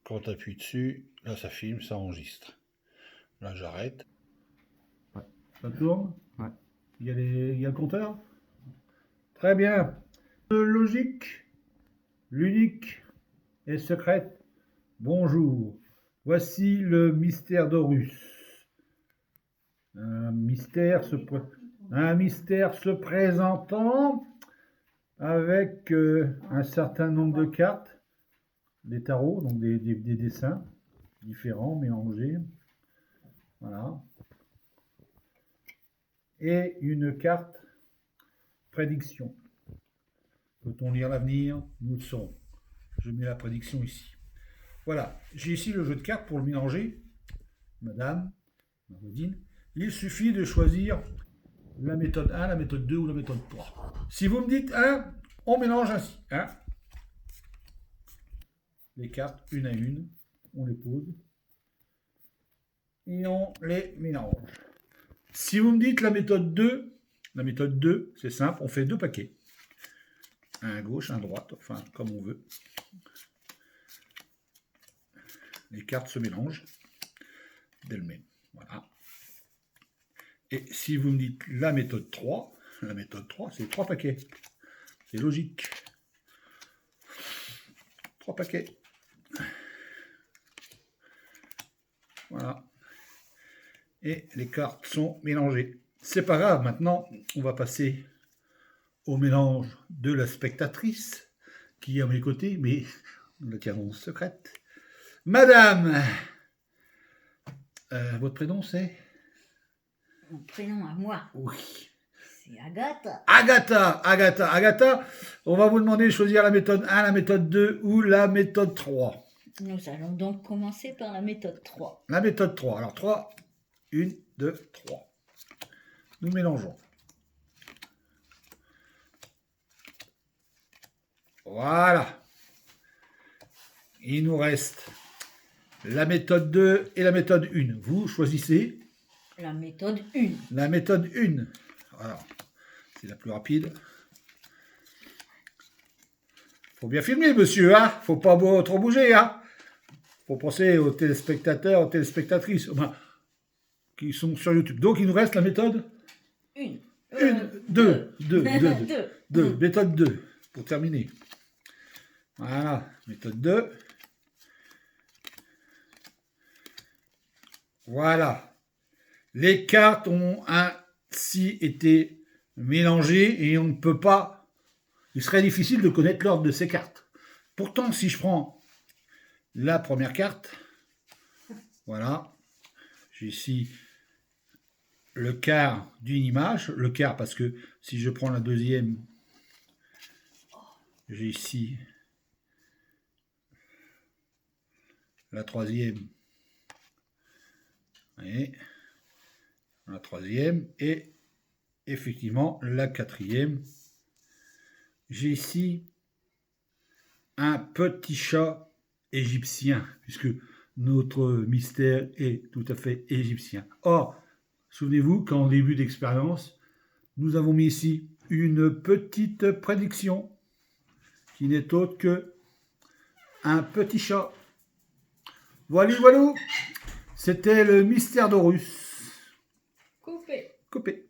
Quand tu appuies dessus, là ça filme, ça enregistre. Là j'arrête. Ouais. Ça tourne. Ouais. Il y a le compteur. Très bien. Logique, l'unique et secrète. Bonjour. Voici le mystère d'Horus. Un mystère se présentant avec un certain nombre de cartes, des tarots, donc des dessins différents, mélangés. Voilà. Et une carte prédiction. Peut-on lire l'avenir? Nous le saurons. Je mets la prédiction ici. Voilà. J'ai ici le jeu de cartes pour le mélanger. Madame Marodine. Il suffit de choisir la méthode 1, la méthode 2 ou la méthode 3. Si vous me dites 1, on mélange ainsi. Hein, les cartes une à une, on les pose et on les mélange. Si vous me dites la méthode 2, c'est simple, on fait 2 paquets. Un à gauche, un à droite, enfin comme on veut. Les cartes se mélangent d'elles-mêmes. Voilà. Et si vous me dites la méthode 3, c'est 3 paquets. C'est logique. 3 paquets. Voilà. Et les cartes sont mélangées. C'est pas grave, maintenant on va passer au mélange de la spectatrice qui est à mes côtés, mais nous la tiendrons secrète. Madame, votre prénom c'est? Mon prénom à moi, Oui. c'est Agatha. Agatha, on va vous demander de choisir la méthode 1, la méthode 2 ou la méthode 3. Nous allons donc commencer par la méthode 3. La méthode 3. Alors 3, 1, 2, 3. Nous mélangeons. Voilà. Il nous reste la méthode 2 et la méthode 1. Vous choisissez La méthode 1. la méthode 1. Alors, c'est la plus rapide. Faut bien filmer, monsieur, hein. Faut pas trop bouger, hein. Faut penser aux téléspectateurs, aux téléspectatrices, enfin, qui sont sur YouTube. Donc, il nous reste la méthode 1. 2. Méthode 2, pour terminer. Voilà, méthode 2. Voilà. Les cartes ont ainsi été mélangées et on ne peut pas... Il serait difficile de connaître l'ordre de ces cartes. Pourtant, si je prends la première carte, voilà, j'ai ici le quart d'une image, le quart parce que si je prends la deuxième, j'ai ici la troisième, et la troisième, et effectivement la quatrième. J'ai ici un petit chat égyptien, puisque notre mystère est tout à fait égyptien. Or, souvenez-vous qu'en début d'expérience, nous avons mis ici une petite prédiction qui n'est autre que un petit chat. Voilà, c'était le mystère d'Horus. Coupé. Coupé.